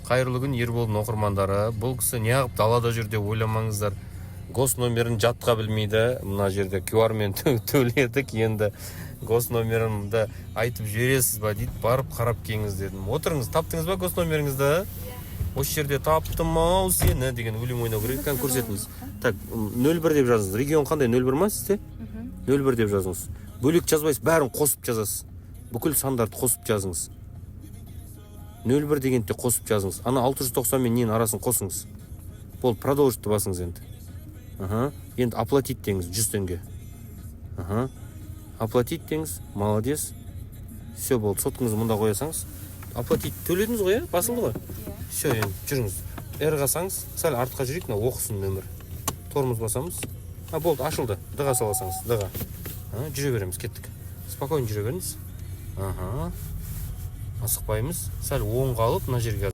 Қайырлы күн Ерболдың оқырмандары. Бұл кісі неғып далада жүр деп ойламаңыздар. Гос номерін жатқа білмейді. Мына жерде QR-мен төледік. Енді гос номерімді айтып жібересіз ба дейді. Барып қарап келіңіз дедім. Отырыңыз, таптыңыз ба гос номеріңізді? Осы жерде таптым ау сені деген өлең ойнау керек екен, көрсетіңіз. Так, 01 деп жазыңыз. Регион қандай? 01 ма сізде? 01 деп жазыңыз. Бөлек жазбайсыз, бәрін қосып жазасыз. Бүкіл сандарды қосып жазыңыз. 01 дегенде қосып жазыңыз. Ана 690 мен ненің арасын қосыңыз. Болды, продолжитті басыңыз енді. Енді оплатить деңіз, 100 теңге. Оплатить деңіз, молодец. Все болды, соткыңызды мұнда қоясаңыз. Оплатить төледіңіз ғой, басылды ғой? Все, енді жүріңіз. R-ға саңыз, сәл артқа жүрейік, оқысын нөмір. Тормоз басамыз. Болды, ашылды. Д-ға саласаңыз, Д-ға. Жүре береміз, кеттік. Спокойно жүре беріңіз. Асықпаймыз. Сәл оңға алып, мына жерге